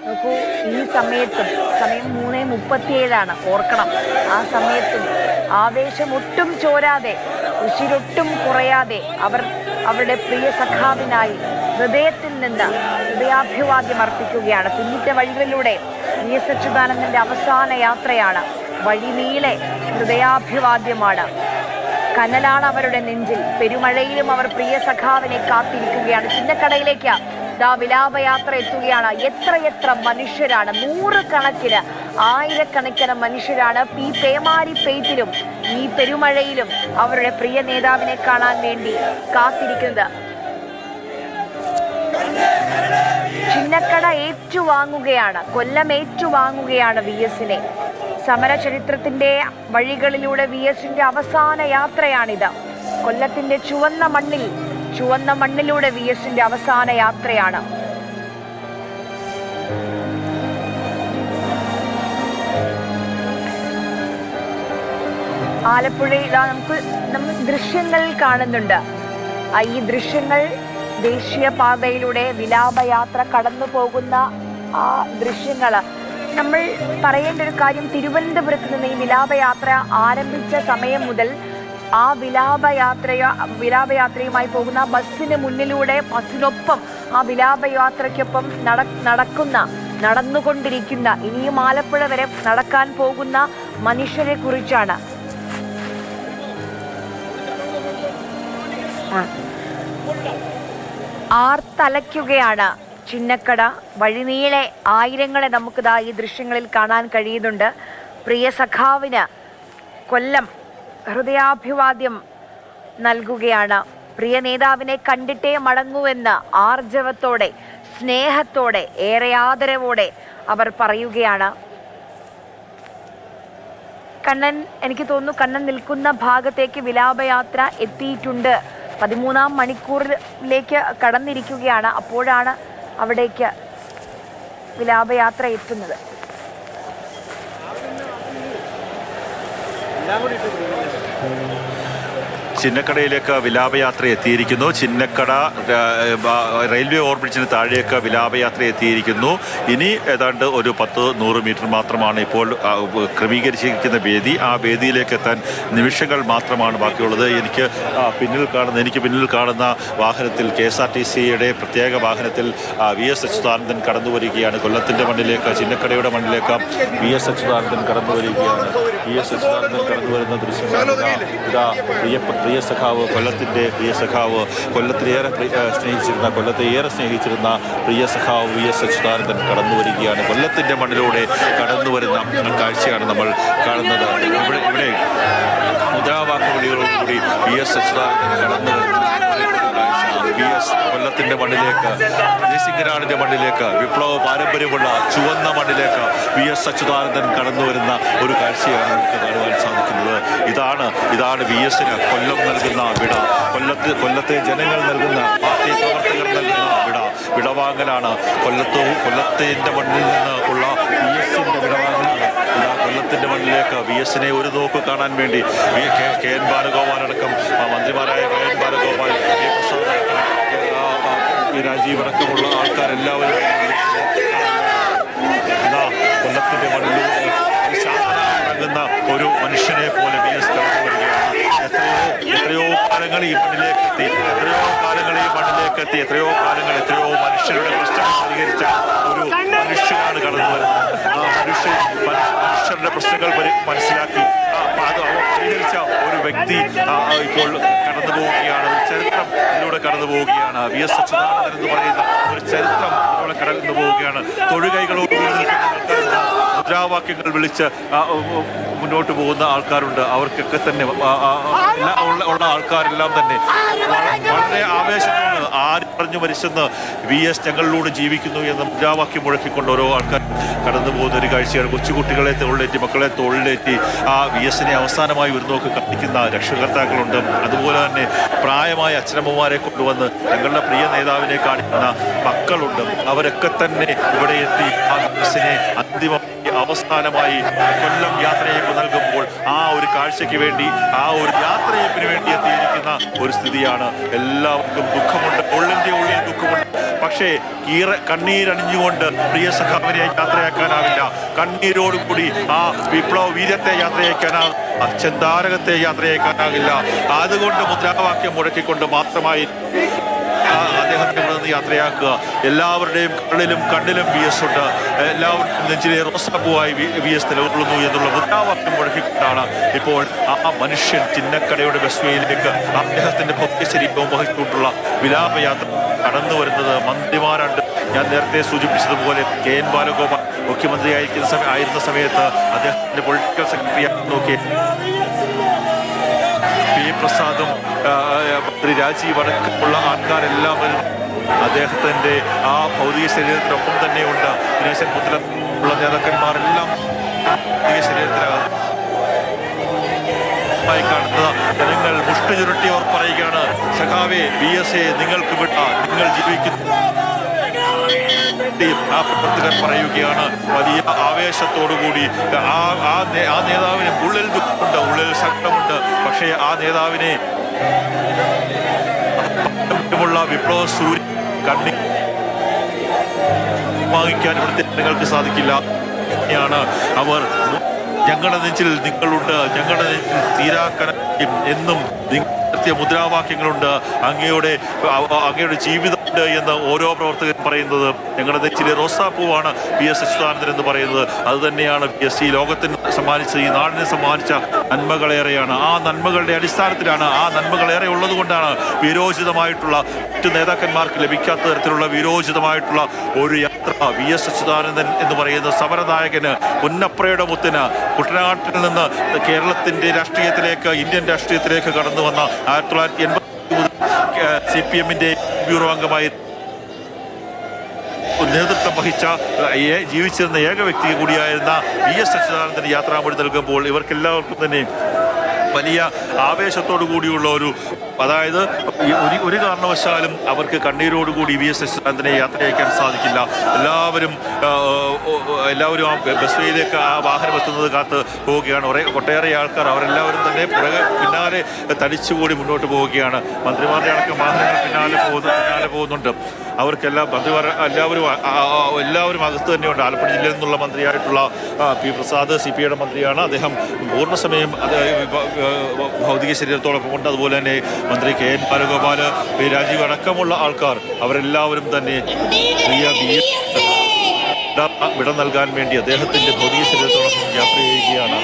നോക്കൂ, ഈ സമയത്തും സമയം 3:37 ഓർക്കണം. ആ സമയത്തും ആവേശം ഒട്ടും ചോരാതെ, ഉശിരൊട്ടും കുറയാതെ അവർ അവരുടെ പ്രിയ സഖാവിനായി ഹൃദയത്തിൽ നിന്ന് ഹൃദയാഭിവാദ്യം അർപ്പിക്കുകയാണ്. തുന്നിറ്റ വഴികളിലൂടെ VS അച്യുതാനന്ദന്റെ അവസാന യാത്രയാണ്. വഴിനീളെ ഹൃദയാഭിവാദ്യമാണ്. കനലാണ് അവരുടെ നെഞ്ചിൽ. പെരുമഴയിലും അവർ പ്രിയ സഖാവിനെ കാത്തിരിക്കുകയാണ്. ചിന്നക്കടയിലേക്ക് വിലാപയാത്ര എത്തുകയാണ്. എത്രയെത്ര മനുഷ്യരാണ്, നൂറുകണക്കിന് ആയിരക്കണക്കിന് മനുഷ്യരാണ് ഈ പേമാരി പെയ്ത്തിലും ഈ പെരുമഴയിലും അവരുടെ പ്രിയ നേതാവിനെ കാണാൻ വേണ്ടി കാത്തിരിക്കുന്നത്. ചിന്നക്കട ഏറ്റുവാങ്ങുകയാണ്, കൊല്ലം ഏറ്റുവാങ്ങുകയാണ് VSനെ. സമര ചരിത്രത്തിന്റെ വഴികളിലൂടെ VSന്റെ അവസാന യാത്രയാണിത്. കൊല്ലത്തിന്റെ ചുവന്ന മണ്ണിലൂടെ VSന്റെ അവസാന യാത്രയാണ്. ആലപ്പുഴയിൽ നമ്മൾ ദൃശ്യങ്ങളിൽ കാണുന്നുണ്ട്. ഈ ദൃശ്യങ്ങൾ ദേശീയപാതയിലൂടെ വിലാപയാത്ര കടന്നു പോകുന്ന ആ ദൃശ്യങ്ങൾ. നമ്മൾ പറയേണ്ട ഒരു കാര്യം, തിരുവനന്തപുരത്ത് നിന്ന് ഈ വിലാപയാത്ര ആരംഭിച്ച സമയം മുതൽ ആ വിലാപയാത്രയുമായി പോകുന്ന ബസ്സിന് മുന്നിലൂടെ, ബസ്സിനൊപ്പം ആ വിലാപയാത്രയ്ക്കൊപ്പം നടന്നുകൊണ്ടിരിക്കുന്ന, ഇനിയും ആലപ്പുഴ വരെ നടക്കാൻ പോകുന്ന മനുഷ്യരെ കുറിച്ചാണ്. ആർത്തലയ്ക്കുകയാണ് ചിന്നക്കട. വഴിനീളെ ആയിരങ്ങളെ നമുക്കിതാ ഈ ദൃശ്യങ്ങളിൽ കാണാൻ കഴിയുന്നുണ്ട്. പ്രിയ സഖാവിന് കൊല്ലം ഹൃദയാഭിവാദ്യം നൽകുകയാണ്. പ്രിയ നേതാവിനെ കണ്ടിട്ടേ മടങ്ങുവെന്ന് ആർജവത്തോടെ, സ്നേഹത്തോടെ, ഏറെ ആദരവോടെ അവർ പറയുകയാണ്. കണ്ണൻ, എനിക്ക് തോന്നുന്നു കണ്ണൻ നിൽക്കുന്ന ഭാഗത്തേക്ക് വിലാപയാത്ര എത്തിയിട്ടുണ്ട്. 13ാം മണിക്കൂറിലേക്ക് കടന്നിരിക്കുകയാണ്. അപ്പോഴാണ് അവിടേക്ക് വിലാപയാത്ര എത്തുന്നത്. ചിന്നക്കടയിലേക്ക് വിലാപയാത്ര എത്തിയിരിക്കുന്നു. ചിന്നക്കട റെയിൽവേ ഓവർബ്രിഡ്ജിന് താഴേക്ക് വിലാപയാത്ര എത്തിയിരിക്കുന്നു. ഇനി ഏതാണ്ട് ഒരു 10-100 മീറ്റർ മാത്രമാണ് ഇപ്പോൾ ക്രമീകരിച്ചിരിക്കുന്ന വേദി. ആ വേദിയിലേക്ക് എത്താൻ നിമിഷങ്ങൾ മാത്രമാണ് ബാക്കിയുള്ളത്. എനിക്ക് പിന്നിൽ കാണുന്ന വാഹനത്തിൽ, KSRTCയുടെ പ്രത്യേക വാഹനത്തിൽ VS അച്യുതാനന്ദൻ കടന്നു വരികയാണ്. കൊല്ലത്തിൻ്റെ മണ്ണിലേക്ക്, ചിന്നക്കടയുടെ മണ്ണിലേക്ക് VS അച്യുതാനന്ദൻ കടന്നു വരികയാണ്. VS അച്യുതാനന്ദൻ കടന്നു വരുന്ന ദൃശ്യമാണ് ഇതാ. പ്രിയ സഖാവ്, കൊല്ലത്തിൻ്റെ പ്രിയ സഖാവ്, കൊല്ലത്തെ ഏറെ സ്നേഹിച്ചിരുന്ന പ്രിയ സഖാവ് VS അച്യുതാനന്ദൻ കടന്നു വരികയാണ്. കൊല്ലത്തിൻ്റെ മണ്ണിലൂടെ കടന്നു വരുന്ന കാഴ്ചയാണ് നമ്മൾ കാണുന്നത്. ഇവിടെ മുദ്രാവാക്യങ്ങളോടുകൂടി VS അച്യുതാനന്ദൻ കടന്നു വരുന്ന കൊല്ലത്തിൻ്റെ മണ്ണിലേക്ക്, ദേശിംഗനാടിൻ്റെ മണ്ണിലേക്ക്, വിപ്ലവ പാരമ്പര്യമുള്ള ചുവന്ന മണ്ണിലേക്ക് VS അച്യുതാനന്ദൻ കടന്നു വരുന്ന ഒരു കാഴ്ചയാണ് നമുക്ക് കാണുവാൻ സാധിക്കുന്നത്. ഇതാണ് VSന് കൊല്ലം നൽകുന്ന വിട. കൊല്ലത്തെ ജനങ്ങൾ നൽകുന്ന, പാർട്ടി പ്രവർത്തകർ നൽകുന്ന വിടവാങ്ങലാണ്. കൊല്ലത്തിൻ്റെ മണ്ണിൽ നിന്ന് ഉള്ള VSന്റെ വിടവാങ്ങലാണ്. കൊല്ലത്തിൻ്റെ മണ്ണിലേക്ക് VSനെ ഒരു നോക്ക് കാണാൻ വേണ്ടി KN ബാലഗോപാൽ അടക്കം മന്ത്രിമാരായ KN ബാലഗോപാൽ, രാജീവ് അടക്കമുള്ള ആൾക്കാരെല്ലാവരും കൊല്ലത്തിൻ്റെ മണ്ണിൽ ഇറങ്ങുന്ന ഒരു മനുഷ്യനെ പോലെ VS കടന്നു വരികയാണ്. എത്രയോ കാലങ്ങൾ ഈ മണ്ണിലേക്ക് എത്തി, എത്രയോ മനുഷ്യരുടെ പ്രശ്നങ്ങൾ പരിഹരിച്ച ഒരു മനുഷ്യനാണ് കടന്നു വരുന്നത്. ആ മനുഷ്യരുടെ പ്രശ്നങ്ങൾ മനസ്സിലാക്കി പരിഹരിച്ച ഒരു വ്യക്തി ഇപ്പോൾ കടന്നു പോവുകയാണ്. ഒരു ചരിത്രം ഇതിലൂടെ കടന്നു പോവുകയാണ്. VS അച്യുതാനന്ദൻ എന്ന് പറയുന്ന ഒരു ചരിത്രം ഇതിലൂടെ കടന്നു പോവുകയാണ്. തൊഴുകൈകളോടുകൂടി നിൽക്കുന്ന മുദ്രാവാക്യങ്ങൾ വിളിച്ച് മുന്നോട്ട് പോകുന്ന ആൾക്കാരുണ്ട്. അവർക്കൊക്കെ തന്നെ ഉള്ള ആൾക്കാരെല്ലാം തന്നെ വളരെ ആവേശത്തോട് ആര് പറഞ്ഞു മരിച്ചെന്ന് VS ഞങ്ങളിലൂടെ ജീവിക്കുന്നു എന്ന മുദ്രാവാക്യം മുഴക്കിക്കൊണ്ട് ഓരോ ആൾക്കാർ കടന്നു പോകുന്ന ഒരു കാഴ്ചയാണ്. കൊച്ചുകുട്ടികളെ തോളിലേറ്റി, മക്കളെ തോളിലേറ്റി VSനെ അവസാനമായി ഒരു നോക്ക് കത്തിക്കുന്ന രക്ഷകർത്താക്കളുണ്ട്. അതുപോലെ തന്നെ പ്രായമായ അച്ഛനമ്മമാരെ കൊണ്ടുവന്ന് ഞങ്ങളുടെ പ്രിയ നേതാവിനെ കാണിക്കുന്ന മക്കളുണ്ട്. അവരൊക്കെ തന്നെ ഇവിടെ എത്തി VSനെ അവസാനമായി കൊല്ലം യാത്രയയപ്പ് നൽകുമ്പോൾ ആ ഒരു കാഴ്ചയ്ക്ക് വേണ്ടി, ആ ഒരു യാത്രയയപ്പിന് വേണ്ടി എത്തിയിരിക്കുന്ന ഒരു സ്ഥിതിയാണ്. എല്ലാവർക്കും ദുഃഖമുണ്ട്, ഉള്ളിൻ്റെ ഉള്ളിൽ ദുഃഖമുണ്ട്. പക്ഷേ കണ്ണീരണിഞ്ഞുകൊണ്ട് പ്രിയ സഖാവിനെ യാത്രയാക്കാനാവില്ല. കണ്ണീരോടുകൂടി ആ വിപ്ലവ വീര്യത്തെ യാത്രയാക്കാനാകും, ചെന്താരകത്തെ യാത്രയാക്കാനാകില്ല. അതുകൊണ്ട് മുദ്രാവാക്യം മുഴക്കിക്കൊണ്ട് മാത്രമായി അദ്ദേഹത്തെ ഇവിടെ നിന്ന് യാത്രയാക്കുക. എല്ലാവരുടെയും കണ്ണിലും VS ഉണ്ട്. എല്ലാവരും നെഞ്ചിലെ റോസാപ്പൂവായി VS നിലകൊള്ളുന്നു എന്നുള്ള മുദ്രാവാക്യം മുഴക്കിക്കൊണ്ടാണ് ഇപ്പോൾ ആ മനുഷ്യൻ ചിന്നക്കടയുടെ ബസ്വേയിലേക്ക് അദ്ദേഹത്തിന്റെ ഭൗതികശരീരവും വഹിച്ചുകൊണ്ടുള്ള വിലാപയാത്ര കടന്നു വരുന്നത്. മന്ത്രിമാരുണ്ട്. ഞാൻ നേരത്തെ സൂചിപ്പിച്ചതുപോലെ KN ബാലഗോപാൽ മുഖ്യമന്ത്രി ആയിരുന്ന സമയത്ത് അദ്ദേഹത്തിന്റെ പൊളിറ്റിക്കൽ സെക്രട്ടറി നോക്കി P പ്രസാദും മന്ത്രി രാജീവ് അടക്കമുള്ള ആൾക്കാരെല്ലാവരും അദ്ദേഹത്തിന്റെ ആ ഭൗതിക ശരീരത്തിനൊപ്പം തന്നെയുണ്ട്. ദിനേശൻ പുത്രൻ ഉള്ള നേതാക്കന്മാരെല്ലാം ഭൗതിക ശരീരത്തിനകത്ത് കാണുന്നത്. ജനങ്ങൾ മുഷ്ടി ചുരുട്ടിയവർ പറയുകയാണ്, സഖാവേ VS നിങ്ങൾക്ക് വിട്ട നിങ്ങൾ ജീവിക്കുന്നു. ആ പ്രവർത്തകർ പറയുകയാണ് വലിയ ആവേശത്തോടുകൂടി ആ നേതാവിന് ഉള്ളിൽ ദുഃഖമുണ്ട്, ഉള്ളിൽ ശക്തമുണ്ട്. പക്ഷേ ആ നേതാവിനെ വിപ്ലവ സൂര്യ കണ്ണി വാങ്ങിക്കാൻ ഇവിടുത്തെ ജനങ്ങൾക്ക് സാധിക്കില്ല. അവർ ഞങ്ങളുടെ നെഞ്ചിൽ നിങ്ങളുണ്ട്, ഞങ്ങളുടെ നെഞ്ചിൽ തീരാക്കനയും എന്നും നടത്തിയ മുദ്രാവാക്യങ്ങളുണ്ട്, അങ്ങയുടെ ജീവിതമുണ്ട് എന്ന് ഓരോ പ്രവർത്തകരും പറയുന്നത്. ഞങ്ങളുടെ നെഞ്ചിലെ റോസാപ്പൂവാണ് VS അച്യുതാനന്ദൻ എന്ന് പറയുന്നത്. അതുതന്നെയാണ് VS ഈ ലോകത്തിന് സമ്മാനിച്ച, ഈ നാടിന് സമ്മാനിച്ച നന്മകളേറെയാണ്. ആ നന്മകളുടെ അടിസ്ഥാനത്തിലാണ്, ആ നന്മകളേറെ ഉള്ളത് കൊണ്ടാണ് വീരോചിതമായിട്ടുള്ള മറ്റു നേതാക്കന്മാർക്ക് ലഭിക്കാത്ത തരത്തിലുള്ള വീരോചിതമായിട്ടുള്ള ഒരു യാത്ര VS അച്യുതാനന്ദൻ എന്ന് പറയുന്ന സമരനായകന്, പുന്നപ്രയുടെ മുത്തിന് കുട്ടനാട്ടിൽ നിന്ന് കേരളത്തിന്റെ രാഷ്ട്രീയത്തിലേക്ക്, ഇന്ത്യൻ രാഷ്ട്രീയത്തിലേക്ക് കടന്നു വന്ന 1980 CPM-ന്റെ ബ്യൂറോ അംഗമായി നേതൃത്വം വഹിച്ച ജീവിച്ചിരുന്ന ഏക വ്യക്തി കൂടിയായിരുന്ന VS അച്യുതാനന്ദന് യാത്രാമൊഴി നൽകുമ്പോൾ ഇവർക്കെല്ലാവർക്കും തന്നെ വലിയ ആവേശത്തോടു കൂടിയുള്ള അതായത് ഒരു കാരണവശാലും അവർക്ക് കണ്ണീരോടുകൂടി VS അച്യുതാനന്ദനെ യാത്രയക്കാൻ സാധിക്കില്ല. എല്ലാവരും ആ ബസ്വേയിലേക്ക് ആ വാഹനം എത്തുന്നത് കാത്ത് പോവുകയാണ്. ഒട്ടേറെ ആൾക്കാർ അവരെല്ലാവരും തന്നെ പിന്നാലെ തടിച്ചുകൂടി മുന്നോട്ട് പോവുകയാണ്. മന്ത്രിമാരുടെ അടക്കം വാഹനങ്ങൾ പിന്നാലെ പോകുന്നുണ്ട്. അവർക്കെല്ലാം മന്ത്രിമാർ എല്ലാവരും അകത്ത് തന്നെയുണ്ട്. ആലപ്പുഴ ജില്ലയിൽ നിന്നുള്ള മന്ത്രിയായിട്ടുള്ള P പ്രസാദ് CPIയുടെ മന്ത്രിയാണ്. അദ്ദേഹം പൂർണ്ണസമയം ഭൗതിക ശരീരത്തോടൊപ്പം കൊണ്ട്, അതുപോലെ തന്നെ മന്ത്രി KN ബാലഗോപാൽ, രാജീവ് അടക്കമുള്ള ആൾക്കാർ അവരെല്ലാവരും തന്നെ വിട നൽകാൻ വേണ്ടി അദ്ദേഹത്തിന്റെ ഭൗതിക ശരീരത്തോടൊപ്പം യാത്ര ചെയ്യുകയാണ്.